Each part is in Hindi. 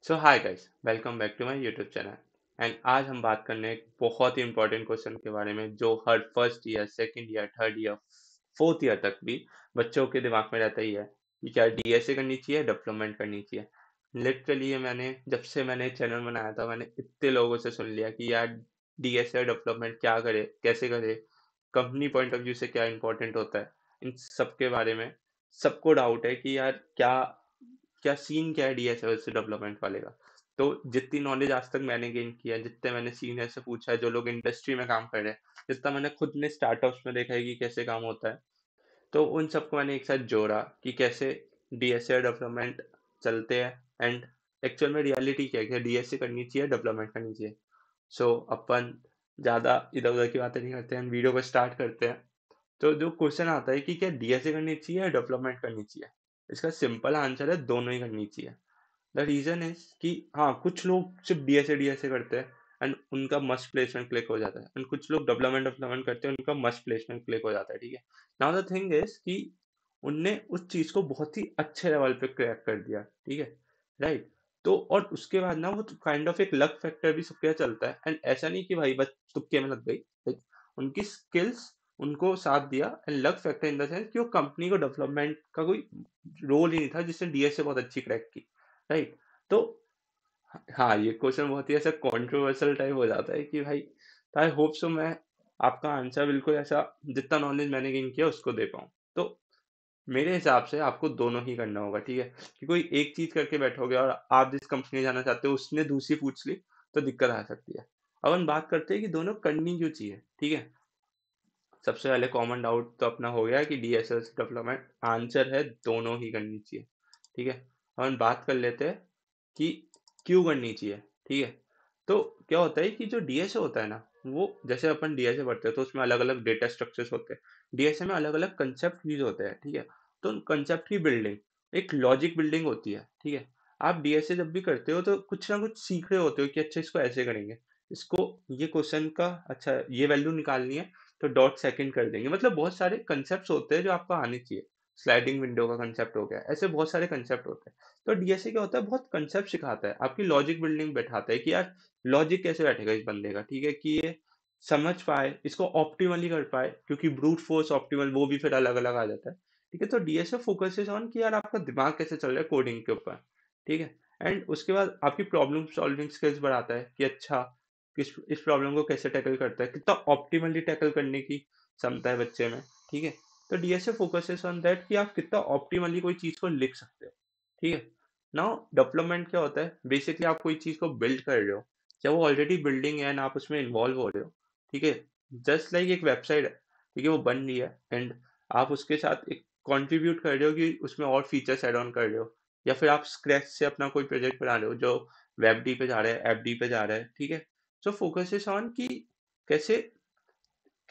So hi guys, welcome back to my YouTube channel. And आज हम बात करने एक बहुत ही इंपॉर्टेंट क्वेश्चन के बारे में जो हर first year, second year, third year, fourth year तक भी बच्चों के दिमाग में रहता ही है कि क्या डीएसए करनी चाहिए, डेवलपमेंट करनी चाहिए। लिटरली ये मैंने चैनल बनाया था, मैंने इतने लोगों से सुन लिया कि यार डीएसए डेवलपमेंट क्या करे, कैसे करे, कंपनी पॉइंट ऑफ व्यू से क्या इंपॉर्टेंट होता है, इन सब के बारे में सबको डाउट है कि यार क्या क्या सीन क्या है डीएसएल से डेवलपमेंट वाले का। तो जितनी नॉलेज आज तक मैंने गेन किया है, जितने मैंने सीनियर से पूछा है, जो लोग इंडस्ट्री में काम कर रहे हैं, जितना मैंने खुद ने स्टार्टअप्स में देखा है कि कैसे काम होता है, तो उन सबको मैंने एक साथ जोड़ा कि कैसे डीएसए डेवलपमेंट चलते हैं एंड एक्चुअल में रियलिटी क्या है कि डीएसए करनी चाहिए, डेवलपमेंट करनी चाहिए। सो अपन ज़्यादा इधर उधर की बातें नहीं करते हैं, वीडियो को स्टार्ट करते हैं। तो जो क्वेश्चन आता है कि क्या डीएसए करनी चाहिए या डेवलपमेंट करनी चाहिए, इसका सिंपल आंसर है दोनों ही करनी चाहिए। द रीजन इज कि हाँ, कुछ लोग सिर्फ डीएसए डीएसए करते हैं एंड उनका मस्ट प्लेसमेंट क्लिक हो जाता है, एंड कुछ लोग डेवलपमेंट डेवलपमेंट करते हैं, उनका मस्ट प्लेसमेंट क्लिक हो जाता है। ठीक है, नाउ द थिंग इज कि उनने उस चीज को बहुत ही अच्छे लेवल पे क्रैक कर दिया। ठीक है, राइट। तो और उसके बाद ना वो काइंड ऑफ एक लक फैक्टर भी सबके यहाँ चलता है, एंड ऐसा नहीं कि भाई बस तुक्के में लग गई। लाइक उनकी स्किल्स उनको साथ दिया, and luck factor in the sense कि वो कंपनी को डेवलपमेंट का कोई रोल ही नहीं था जिसने डीएसए बहुत अच्छी क्रैक की। राइट। तो हाँ, ये क्वेश्चन बहुत ही ऐसा कंट्रोवर्शियल टाइप हो जाता है कि भाई आई होप सो मैं आपका आंसर बिल्कुल ऐसा जितना नॉलेज मैंने गेन किया उसको दे पाऊँ। तो मेरे हिसाब से आपको दोनों ही करना होगा। ठीक है, कि कोई एक चीज करके बैठोगे और आप जिस कंपनी में जाना चाहते हो उसने दूसरी पूछ ली तो दिक्कत आ सकती है। अब हम बात करते हैं कि दोनों करनी क्यों चाहिए। ठीक है, सबसे पहले कॉमन डाउट तो अपना हो गया कि डीएसएल डेवलपमेंट, आंसर है दोनों ही करनी चाहिए। ठीक है, अब हम बात कर लेते हैं कि क्यों करनी चाहिए। ठीक है, तो क्या होता है कि जो डीएसए होता है ना, वो जैसे अपन डीएसए पढ़ते हैं तो उसमें अलग अलग डेटा स्ट्रक्चर्स होते हैं। डीएसए में अलग अलग कंसेप्ट यूज होते हैं। ठीक है, तो उन कंसेप्ट की बिल्डिंग एक लॉजिक बिल्डिंग होती है। ठीक है, आप डीएसए जब भी करते हो तो कुछ ना कुछ सीख रहे होते हो कि अच्छा इसको ऐसे करेंगे, इसको ये क्वेश्चन का अच्छा ये वैल्यू निकालनी है तो डॉट सेकंड कर देंगे। मतलब बहुत सारे कंसेप्ट होते हैं जो आपको आने चाहिए। स्लाइडिंग विंडो का कंसेप्ट हो गया, ऐसे बहुत सारे कंसेप्ट होते हैं। तो डीएसए क्या होता है, बहुत कंसेप्ट सिखाता है, आपकी लॉजिक बिल्डिंग बैठाता है कि यार लॉजिक कैसे बैठेगा इस बंदे का। ठीक है, कि ये समझ पाए, इसको ऑप्टिमली कर पाए, क्योंकि ब्रूट फोर्स ऑप्टिमल वो भी फिर अलग अलग आ जाता है। ठीक है, तो डीएसए फोकसेस ऑन कि यार आपका दिमाग कैसे चल रहा है कोडिंग के ऊपर। ठीक है, एंड उसके बाद आपकी प्रॉब्लम सॉल्विंग स्किल्स बढ़ाता है कि अच्छा किस इस प्रॉब्लम को कैसे टैकल करता है, कितना ऑप्टिमली टैकल करने की क्षमता है बच्चे में। ठीक है, तो डीएसए फोकसेस ऑन दैट कि आप कितना ऑप्टिमली कोई चीज को लिख सकते हो। ठीक है, नाउ डेवलपमेंट क्या होता है, बेसिकली आप कोई चीज को बिल्ड कर रहे हो, चाहे वो ऑलरेडी बिल्डिंग है एंड आप उसमें इन्वॉल्व हो रहे हो। ठीक है, जस्ट लाइक एक वेबसाइट है, ठीक है, वो बन रही है एंड आप उसके साथ एक कंट्रीब्यूट कर रहे हो कि उसमें और फीचर्स ऐड ऑन कर रहे हो, या फिर आप स्क्रैच से अपना कोई प्रोजेक्ट बना रहे हो जो वेब डी पे जा रहा है, एफ डी पे जा रहा है। ठीक है, सो फोकस इज ऑन कि कैसे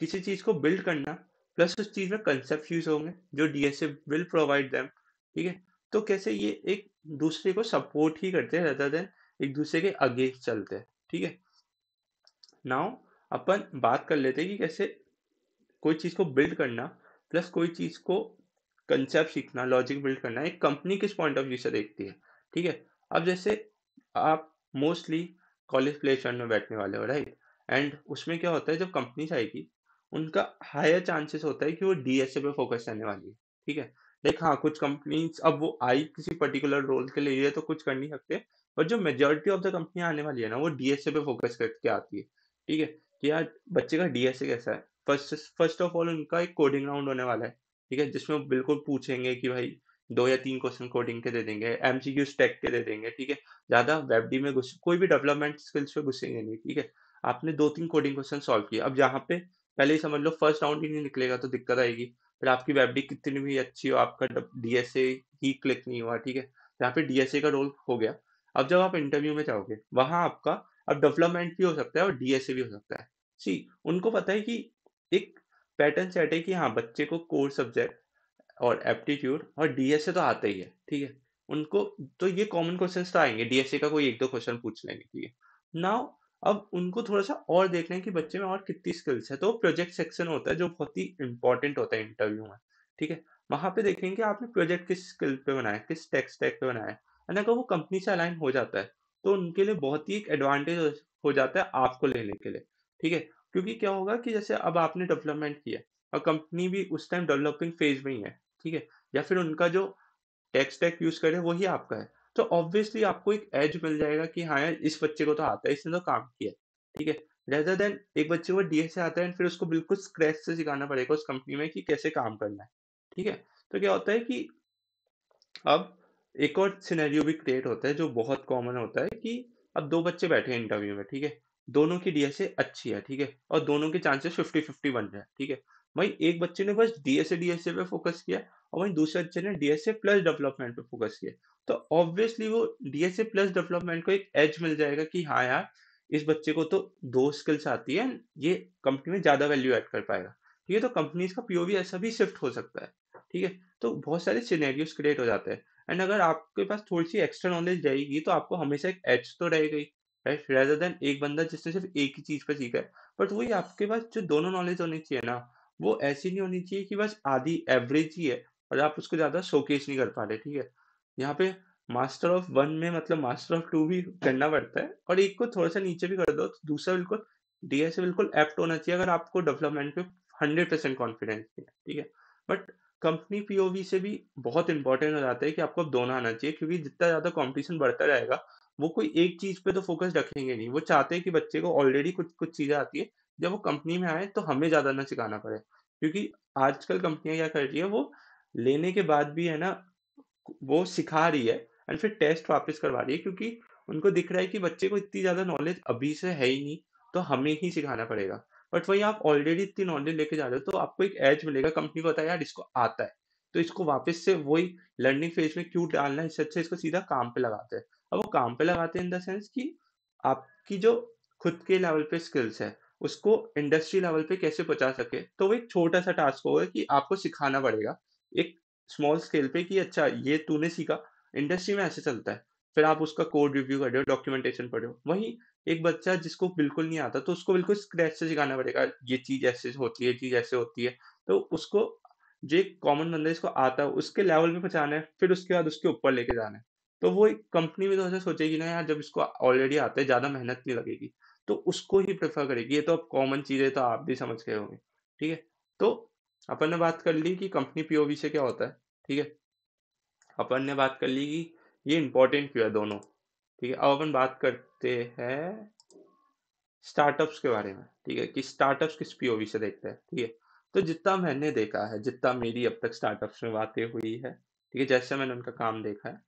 किसी चीज को बिल्ड करना, प्लस उस चीज में कंसेप्ट यूज होंगे जो डीएसए विल प्रोवाइड देम। ठीक है, तो कैसे ये एक दूसरे को सपोर्ट ही करते हैं rather देन एक दूसरे के अगेंस्ट चलते हैं। ठीक है, नाउ अपन बात कर लेते हैं कि कैसे कोई चीज को बिल्ड करना, प्लस कोई चीज को कंसेप्ट सीखना, लॉजिक बिल्ड करना, एक कंपनी किस पॉइंट ऑफ व्यू से देखती है। ठीक है, अब जैसे आप मोस्टली कॉलेज प्लेसमेंट में बैठने वाले हो, राइट, एंड उसमें क्या होता है जब कंपनी आएगी, उनका हायर चांसेस होता है कि वो डीएसए पे फोकस करने वाली है। ठीक है, लाइक हाँ, कुछ कंपनीज अब वो आई किसी पर्टिकुलर रोल के लिए तो कुछ कर नहीं सकते, बट जो मेजोरिटी ऑफ द कंपनी आने वाली है ना, वो डीएसए पे फोकस करके आती है। ठीक है, कि यार बच्चे का डीएसए कैसा है। फर्स्ट फर्स्ट ऑफ ऑल उनका एक कोडिंग राउंड होने वाला है। ठीक है, जिसमें वो बिल्कुल पूछेंगे कि भाई 2 या 3 क्वेश्चन कोडिंग के दे देंगे, एमसीक्यू स्टैक के दे देंगे। ठीक है, ज्यादा वेब डी में घुस कोई भी डेवलपमेंट स्किल्स पे घुसेंगे नहीं। ठीक है, आपने 2-3 कोडिंग क्वेश्चन सॉल्व किए, अब जहाँ पे पहले ही समझ लो फर्स्ट राउंड ही नहीं निकलेगा तो दिक्कत आएगी। फिर आपकी वेब डी कितनी भी अच्छी हो, आपका डीएसए ही क्लिक नहीं हुआ। ठीक है, यहाँ पे डीएसए का रोल हो गया। अब जब आप इंटरव्यू में जाओगे वहां आपका अब डेवलपमेंट भी हो सकता है और डीएसए भी हो सकता है। सी उनको पता है कि एक पैटर्न सेट है कि हाँ, बच्चे को कोर सब्जेक्ट और एप्टीट्यूड और डीएसए तो आता ही है। ठीक है, उनको तो ये कॉमन क्वेश्चंस तो आएंगे, डीएसए का कोई एक दो क्वेश्चन पूछ लेंगे। ठीक है, नाउ अब उनको थोड़ा सा और देख लें कि बच्चे में और कितनी स्किल्स है, तो प्रोजेक्ट सेक्शन होता है जो बहुत ही इंपॉर्टेंट होता है इंटरव्यू में। ठीक है, वहां पे देखेंगे कि आपने प्रोजेक्ट किस स्किल पे बनाया है, किस टेक स्टैक पे बनाया है, and अगर वो कंपनी से अलाइन हो जाता है तो उनके लिए बहुत ही एक एडवांटेज हो जाता है आपको लेने के लिए, ठीक है? क्योंकि क्या होगा कि जैसे अब आपने डेवलपमेंट किया और कंपनी भी उस टाइम डेवलपिंग फेज में ही है, ठीक है? या फिर उनका जो टेक स्टैक यूज़ करे वही आपका है। तो ऑब्वियसली आपको एक एज मिल जाएगा कि हाँ यार, इस बच्चे को तो आता है, इसने तो काम किया है, ठीक है? रेदर देन एक बच्चे को डीएस से आता है एंड फिर उसको बिल्कुल स्क्रैच से सिखाना पड़ेगा उस कंपनी में कि कैसे काम करना है, ठीक है? तो क्या होता है कि अब एक और सिनेरियो भी क्रिएट होता है जो बहुत कॉमन होता है कि अब 2 बच्चे बैठे हैं इंटरव्यू में, ठीक है? दोनों की डीएसए अच्छी है, ठीक है? और दोनों के चांसेस 50-50 बन रहे हैं, ठीक है? वहीं एक बच्चे ने बस डीएसए पे फोकस किया और वहीं दूसरे बच्चे ने डीएसए प्लस डेवलपमेंट पे फोकस किया। तो ऑब्वियसली वो डीएसए प्लस डेवलपमेंट को एक एज मिल जाएगा कि हाँ यार, इस बच्चे को तो 2 स्किल्स आती है, ये कंपनी में ज़्यादा वैल्यू ऐड कर पाएगा, ठीक है? तो कंपनीज़ का पीओवी ऐसा भी शिफ्ट हो सकता है, ठीक है? तो बहुत सारे सिनेरियोस क्रिएट हो जाते हैं एंड अगर आपके पास थोड़ी-सी एक्स्ट्रा नॉलेज रहेगी तो आपको हमेशा एक एज तो रहेगा ही, राइट? रेदर देन एक बंदा जिसने सिर्फ एक ही चीज़ पे सीखा है। बट वही आपके पास जो दोनों नॉलेज होनी चाहिए ना, वो ऐसी नहीं होनी चाहिए कि बस आधी एवरेज ही है और आप उसको ज़्यादा शोकेस नहीं कर पा रहे, ठीक है? यहाँ पे मास्टर ऑफ वन में मतलब मास्टर ऑफ टू भी करना पड़ता है और एक को थोड़ा-सा नीचे भी कर दो तो दूसरा बिल्कुल डीएस से बिल्कुल एप्ट होना चाहिए अगर आपको डेवलपमेंट पे 100% कॉन्फिडेंस है, ठीक है? बट कंपनी पीओवी से भी बहुत इंपॉर्टेंट हो जाता है कि आपको अब दोनों आना चाहिए क्योंकि जितना ज़्यादा कंपटीशन बढ़ता रहेगा, वो कोई एक चीज़ पे तो फोकस रखेंगे नहीं। वो चाहते हैं कि बच्चे को ऑलरेडी कुछ चीज़ें आती है, जब वो कंपनी में आए तो हमें ज़्यादा ना सिखाना पड़े। क्योंकि आजकल कंपनियाँ क्या कर रही है, वो लेने के बाद भी है ना, वो सिखा रही है एंड फिर टेस्ट वापस करवा रही है क्योंकि उनको दिख रहा है कि बच्चे को इतनी ज़्यादा नॉलेज अभी से है ही नहीं, तो हमें ही सिखाना पड़ेगा। बट वहीं आप ऑलरेडी इतनी नॉलेज लेके जा रहे हो, तो आपको एक एज मिलेगा, कंपनी को पता है यार इसको आता है, तो इसको वापस से वही लर्निंग फेज में क्यों डालना है, इससे अच्छा इसको सीधा काम पे लगाते हैं। अब वो काम पे लगाते हैं इन द सेंस कि आपकी जो खुद के लेवल पे स्किल्स है, उसको इंडस्ट्री लेवल पे कैसे पहुँचा सके, तो वो एक छोटा-सा टास्क होगा कि आपको सिखाना पड़ेगा, एक स्मॉल स्केल पे कि अच्छा ये तूने सीखा, इंडस्ट्री में ऐसे चलता है। फिर आप उसका कोड रिव्यू कर रहे हो, डॉक्यूमेंटेशन पढ़ रहे हो। वहीं एक बच्चा जिसको बिल्कुल नहीं आता, तो उसको बिल्कुल स्क्रैच से सिखाना पड़ेगा, ये चीज़ ऐसे होती है, ये चीज़ ऐसे होती है। तो उसको जो एक कॉमन बंदा है जिसको आता है, उसके लेवल पे पहुँचाना है, फिर उसके बाद उसके ऊपर लेके जाना है। तो वो एक कंपनी भी तो ऐसा सोचेगी ना यार, जब इसको ऑलरेडी आता है, ज़्यादा मेहनत नहीं लगेगी, तो उसको ही प्रेफ़र करेगी। ये तो अब कॉमन चीज़ है, तो आप भी समझ गए होंगे, ठीक है? तो अपन ने बात कर ली कि कंपनी पीओवी से क्या होता है, ठीक है? अपन ने बात कर ली कि ये इम्पोर्टेंट क्यों है दोनों, ठीक है? अब अपन बात करते हैं स्टार्टअप्स के बारे में, ठीक है? कि स्टार्टअप्स किस पीओवी से देखते हैं, ठीक है? तो जितना मैंने देखा है, जितना मेरी अब तक स्टार्टअप्स में बातें हुई है, ठीक है? जैसे मैंने उनका काम देखा है,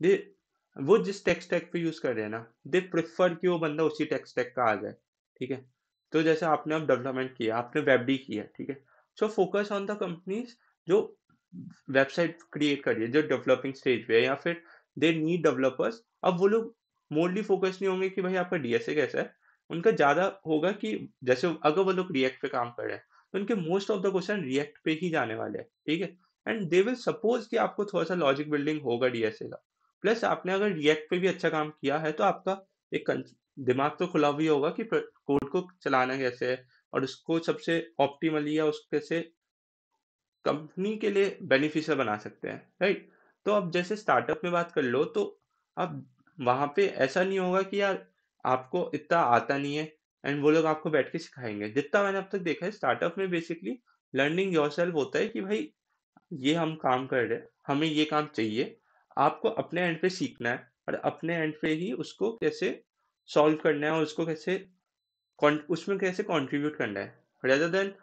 दे वो जिस टेक स्टैक पे यूज़ कर रहे हैं ना, दे प्रेफर कि वो बंदा उसी टेक स्टैक का आ जाए, ठीक है? तो जैसे आपने अब डेवलपमेंट किया, आपने वेब डी किया, ठीक है? So focus on the companies जो वेबसाइट क्रिएट कर रही है, जो डेवलपिंग स्टेज पे है या फिर दे नीड डेवलपर्स। अब वो लोग मोरली फोकस नहीं होंगे कि भाई आपका डीएसए कैसा है, उनका ज़्यादा होगा कि जैसे अगर वो लोग रिएक्ट पे काम कर रहे हैं, तो उनके most of the question react पे ही जाने वाले हैं, ठीक है? एंड दे विल सपोज कि आपको थोड़ा-सा लॉजिक बिल्डिंग होगा डीएसए का। प्लस आपने अगर रिएक्ट पे भी अच्छा काम किया है, तो आपका एक दिमाग तो खुला भी होगा कि कोड को चलाना कैसे है और उसको सबसे ऑप्टिमली या उसको कैसे कंपनी के लिए बेनिफिशियल बना सकते हैं, राइट? तो अब जैसे स्टार्टअप में बात कर लो, तो अब वहाँ पे ऐसा नहीं होगा कि यार आपको इतना आता नहीं है एंड वो लोग आपको बैठ के सिखाएँगे। जितना मैंने अब तक देखा है स्टार्टअप में बेसिकली लर्निंग योरसेल्फ होता है कि भाई ये हम काम कर रहे हैं, हमें ये काम चाहिए, आपको अपने एंड पे सीखना है और अपने एंड पे ही उसको कैसे सॉल्व करना है और उसको कैसे उसमें कैसे कंट्रीब्यूट करना है, रेदर देन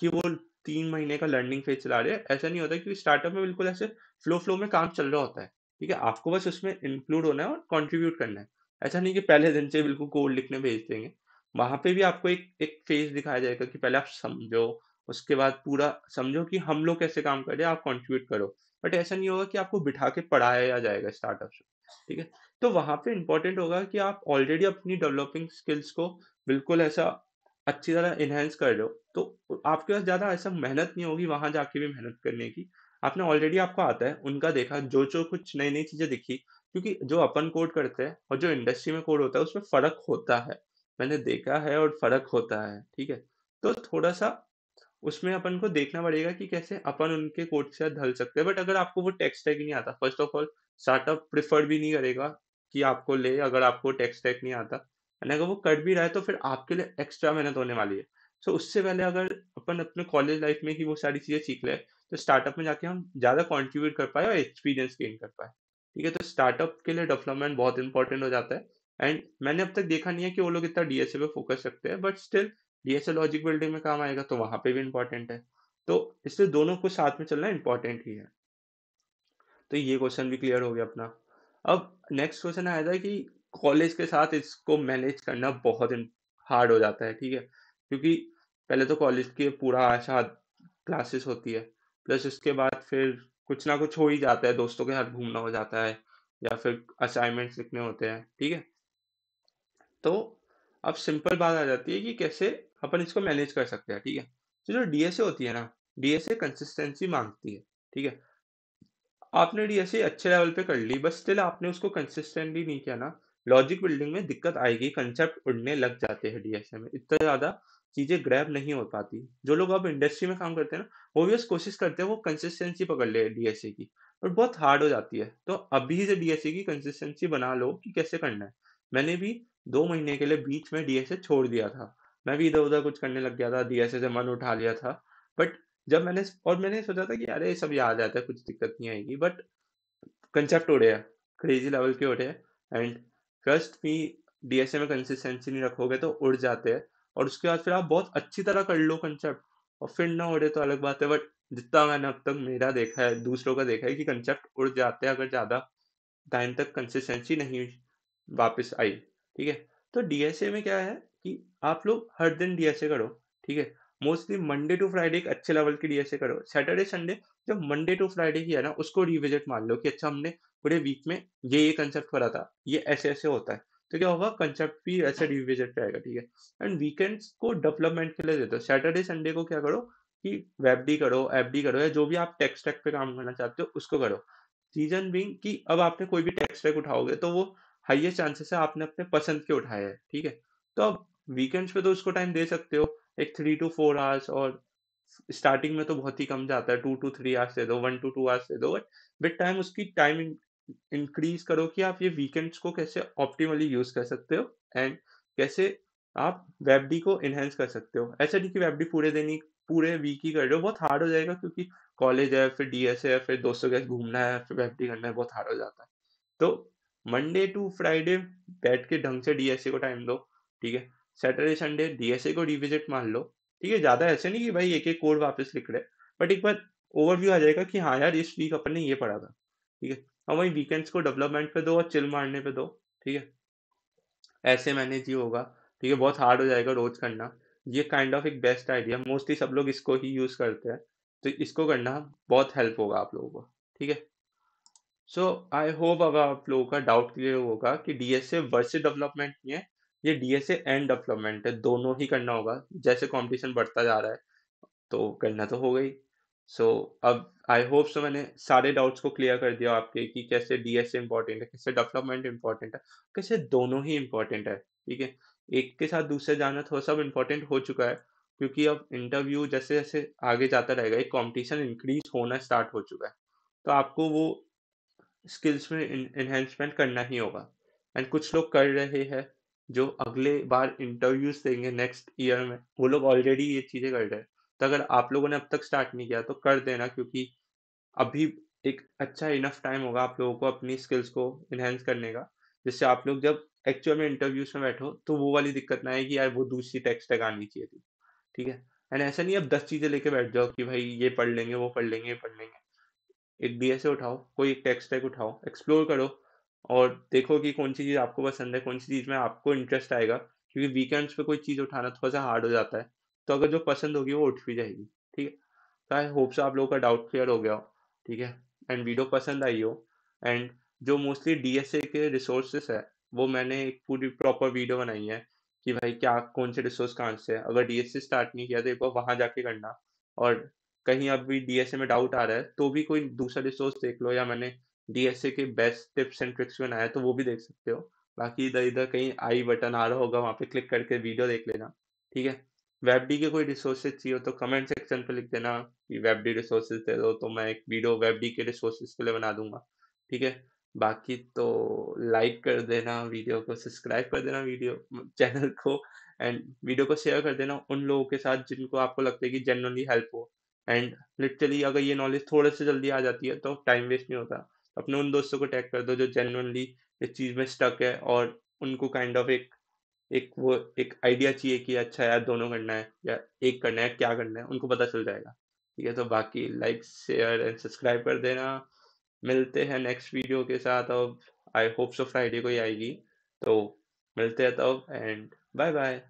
कि वो 3 महीने का लर्निंग फेज चला रहे हैं। ऐसा नहीं होता क्योंकि स्टार्टअप में बिल्कुल ऐसे फ्लो में काम चल रहा होता है, ठीक है? आपको बस उसमें इंक्लूड होना है और कंट्रीब्यूट करना है। ऐसा नहीं कि पहले दिन से बिल्कुल कोड लिखने भेज देंगे। वहाँ पे भी आपको एक एक फेज दिखाया जाएगा कि पहले आप समझो, उसके बाद पूरा समझो कि हम लोग कैसे काम कर रहे हैं, आप कंट्रीब्यूट करो। बट ऐसा नहीं होगा कि आपको बिठा के पढ़ाया जाएगा स्टार्टअप्स में, ठीक है? तो वहाँ पे इम्पोर्टेंट होगा कि आप ऑलरेडी अपनी डेवलपिंग स्किल्स को बिल्कुल ऐसा अच्छी तरह एनहांस कर रहे हो, तो आपके पास ज़्यादा ऐसा मेहनत नहीं होगी वहाँ जाके भी मेहनत करने की। आपने ऑलरेडी आपको आता है, उनका देखा, जो-जो कुछ नई-नई चीज़ें दिखी, क्योंकि जो अपन कोड करते हैं और जो इंडस्ट्री में कोड होता है, उसमें फ़र्क होता है। मैंने देखा है और फ़र्क होता है, ठीक है? तो थोड़ा-सा उसमें अपन को देखना पड़ेगा कि कैसे अपन उनके कोड से ढल सकते हैं। बट अगर आपको वो टेक स्टैक ही नहीं आता, first of all startup prefer भी नहीं करेगा कि आपको ले, अगर आपको टेक स्टैक नहीं आता, एंड अगर वो कर भी रहा है तो फिर आपके लिए एक्स्ट्रा मेहनत होने वाली है। सो उससे पहले अगर अपन अपने कॉलेज लाइफ में ही वो सारी चीजें सीख ले, तो स्टार्टअप में जाके हम ज्यादा कंट्रीब्यूट कर पाए और एक्सपीरियंस गेन कर पाए। ठीक है, तो स्टार्टअप के लिए डेवलपमेंट बहुत इंपॉर्टेंट हो जाता है। एंड मैंने अब तक देखा नहीं है कि वो लोग इतना डीएसए पे फोकस रखते हैं, but still DSA logic building में काम आएगा तो वहां पे भी इंपॉर्टेंट है। तो इसलिए दोनों को साथ में चलना इंपॉर्टेंट ही है। तो ये क्वेश्चन भी क्लियर हो गया अपना। अब नेक्स्ट क्वेश्चन आया था कि कॉलेज के साथ इसको मैनेज करना बहुत हार्ड हो जाता है, ठीक है, क्योंकि पहले तो कॉलेज के पूरा आशा क्लासेस होती है, प्लस उसके बाद फिर कुछ ना कुछ हो ही जाता है, दोस्तों के साथ घूमना हो जाता है या फिर असाइनमेंट्स लिखने होते हैं, ठीक है। तो अब सिंपल बात आ जाती है कि कैसे अपन इसको मैनेज कर सकते हैं, ठीक है। तो जो डीएसए होती है ना, डीएसए कंसिस्टेंसी मांगती है, ठीक है। आपने डीएसए अच्छे लेवल पे कर ली, बस स्टिल आपने उसको कंसिस्टेंटली नहीं किया ना, लॉजिक बिल्डिंग में दिक्कत आएगी, कंसेप्ट उड़ने लग जाते हैं डीएसए में, इतना ज्यादा चीजें ग्रैब नहीं हो पाती। जो लोग अब इंडस्ट्री में काम करते हैं ना, वो भी बस कोशिश करते हैं वो कंसिस्टेंसी पकड़ ले डीएसए की, बट बहुत हार्ड हो जाती है। तो अभी से डीएसए की कंसिस्टेंसी बना लो कि कैसे करना है। मैंने भी 2 महीने के लिए बीच में डीएसए छोड़ दिया था, मैं भी इधर उधर कुछ करने लग गया था, डीएसए से मन उठा लिया था। बट जब मैंने सोचा था कि अरे ये सब याद आता है, कुछ दिक्कत नहीं आएगी, बट कंसेप्ट उड़े हैं, क्रेजी लेवल के उड़े हैं। एंड ट्रस्ट मी, डीएसए में कंसिस्टेंसी नहीं रखोगे तो उड़ जाते हैं, और उसके बाद फिर आप बहुत अच्छी तरह कर लो कंसेप्ट, और फिर ना उड़े तो अलग बात है। बट जितना मैंने अब तक मेरा देखा है, दूसरों का देखा है कि कंसेप्ट उड़ जाते हैं अगर ज्यादा टाइम तक कंसिस्टेंसी नहीं वापस आई, ठीक है। तो डीएसए में क्या है कि आप लोग हर दिन डीएसए करो, ठीक है। मोस्टली मंडे टू फ्राइडे एक अच्छे लेवल की डीएसए करो, सैटरडे संडे जब मंडे टू फ्राइडे की है ना, उसको रिविजिट मान लो कि अच्छा हमने पूरे वीक में ये कंसेप्ट करा था, ये ऐसे ऐसे होता है, तो क्या होगा, कंसेप्ट भी ऐसे रिविजिट रहेगा, ठीक है। एंड वीकेंड्स को डेवलपमेंट के लिए देते हो, सैटरडे संडे को क्या करो कि वेबडी करो, एफडी करो, या जो भी आप टेक स्टैक पे काम करना चाहते हो उसको करो। रीजन बीइंग कि अब आपने कोई भी टेक स्टैक उठाओगे तो वो हाईएस्ट चांसेस है आपने अपने पसंद के उठाए हैं, ठीक है। तो अब वीकेंड्स पे तो उसको टाइम दे सकते हो, एक 3 to 4 आवर्स, और स्टार्टिंग में तो बहुत ही कम जाता है, 2 to 3 आवर्स दे दो, 1 to 2 आवर्स दे दो, बट विद टाइम उसकी टाइम इंक्रीज करो कि आप ये वीकेंड्स को कैसे ऑप्टिमली यूज कर सकते हो, एंड कैसे आप वेबडी को इनहेंस कर सकते हो। ऐसा नहीं कि वेबडी पूरे दिन ही, पूरे वीक ही कर रहे हो, बहुत हार्ड हो जाएगा, क्योंकि कॉलेज है, फिर डीएसए है, फिर दोस्तों के साथ घूमना है, फिर वेबडी करना है, बहुत हार्ड हो जाता है। तो मंडे टू फ्राइडे बैठ के ढंग से डीएसए को टाइम दो, ठीक है। सैटरडे संडे डीएसए को रिविजिट मान लो, ठीक है। ज्यादा ऐसे नहीं कि भाई एक एक कोड वापस लिख रहे, बट एक बार ओवरव्यू आ जाएगा कि हाँ यार इस वीक अपन ने ये पढ़ा था, ठीक है। और वही वीकेंड्स को डेवलपमेंट पे दो और चिल मारने पे दो, ठीक है। ऐसे मैनेज ही होगा, ठीक है। बहुत हार्ड हो जाएगा रोज करना। ये काइंड ऑफ एक बेस्ट आइडिया, मोस्टली सब लोग इसको ही यूज करते हैं, तो इसको करना बहुत हेल्प होगा आप लोगों को, ठीक है। सो आई होप अब आप लोगों का डाउट क्लियर होगा कि डीएसए वर्सेस डेवलपमेंट नहीं है, ये डीएसए एंड डेवलपमेंट है, दोनों ही करना होगा। जैसे कंपटीशन बढ़ता जा रहा है तो करना तो हो गई। सो अब आई होप सो मैंने सारे डाउट्स को क्लियर कर दिया आपके कि कैसे डीएसए इंपॉर्टेंट है, कैसे डेवलपमेंट इंपॉर्टेंट है, कैसे दोनों ही इंपॉर्टेंट है, ठीक है। एक के साथ दूसरे जाना थोड़ा सा इंपॉर्टेंट हो चुका है, क्योंकि अब इंटरव्यू जैसे जैसे आगे जाता रहेगा, एक कंपटीशन इंक्रीज होना स्टार्ट हो चुका है, तो आपको वो स्किल्स में इन्हेंसमेंट करना ही होगा। एंड कुछ लोग कर रहे हैं, जो अगले बार इंटरव्यूज देंगे नेक्स्ट ईयर में, वो लोग ऑलरेडी ये चीजें कर रहे हैं। तो अगर आप लोगों ने अब तक स्टार्ट नहीं किया तो कर देना, क्योंकि अभी एक अच्छा इनफ टाइम होगा आप लोगों को अपनी स्किल्स को इनहेंस करने का, जिससे आप लोग जब एक्चुअल में इंटरव्यूज में बैठो तो वो वाली दिक्कत ना आए कि यार वो दूसरी टेक स्टैक आनी चाहिए थी, ठीक है। एंड ऐसा नहीं अब 10 चीजें लेके बैठ जाओ कि भाई ये पढ़ लेंगे, वो पढ़ लेंगे, ये पढ़ लेंगे। एक डीएसए उठाओ, कोई एक टेक स्टैक उठाओ, एक्सप्लोर करो, और देखो कि कौन सी चीज़ आपको पसंद है, कौन सी चीज़ में आपको इंटरेस्ट आएगा, क्योंकि वीकेंड्स पे कोई चीज़ उठाना थोड़ा सा हार्ड हो जाता है। तो अगर जो पसंद होगी वो उठ भी जाएगी, ठीक है। तो आई होप से आप लोगों का डाउट क्लियर हो गया हो, ठीक है। एंड वीडियो पसंद आई हो। एंड जो मोस्टली डीएसए के रिसोर्सेस है, वो मैंने एक पूरी प्रॉपर वीडियो बनाई है कि भाई क्या कौन से रिसोर्स कहाँ से है। अगर डीएसए स्टार्ट नहीं किया तो एक बार वहाँ जाके करना, और कहीं अभी डीएसए में डाउट आ रहा है तो भी कोई दूसरा रिसोर्स देख लो, या मैंने डीएसए के बेस्ट टिप्स एंड ट्रिक्स बनाया है तो वो भी देख सकते हो। बाकी इधर इधर कहीं आई बटन आ रहा होगा, वहाँ पे क्लिक करके वीडियो देख लेना, ठीक है। वेबडी के कोई रिसोर्सेज चाहिए हो तो कमेंट सेक्शन पे लिख देना कि वेबडी रिसोर्सेज दे दो, तो मैं एक वीडियो वेबडी के रिसोर्सेज के लिए बना दूंगा, ठीक है। बाकी तो लाइक कर देना वीडियो को, सब्सक्राइब कर देना वीडियो चैनल को, एंड वीडियो को शेयर कर देना उन लोगों के साथ जिनको आपको लगता है कि जेन्युइनली हेल्प हो। एंड लिटरली अगर ये नॉलेज थोड़े से जल्दी आ जाती है तो टाइम वेस्ट नहीं होता। अपने उन दोस्तों को टैग कर दो जो जेन्युइनली इस चीज़ में स्टक है, और उनको काइंड ऑफ एक आइडिया चाहिए कि अच्छा यार दोनों करना है या एक करना है, क्या करना है, उनको पता चल जाएगा। ठीक है, तो बाकी लाइक शेयर एंड सब्सक्राइब कर देना। मिलते हैं नेक्स्ट वीडियो के साथ। अब आई होप सो फ्राइडे को ही आएगी, तो मिलते हैं तब, एंड बाय बाय।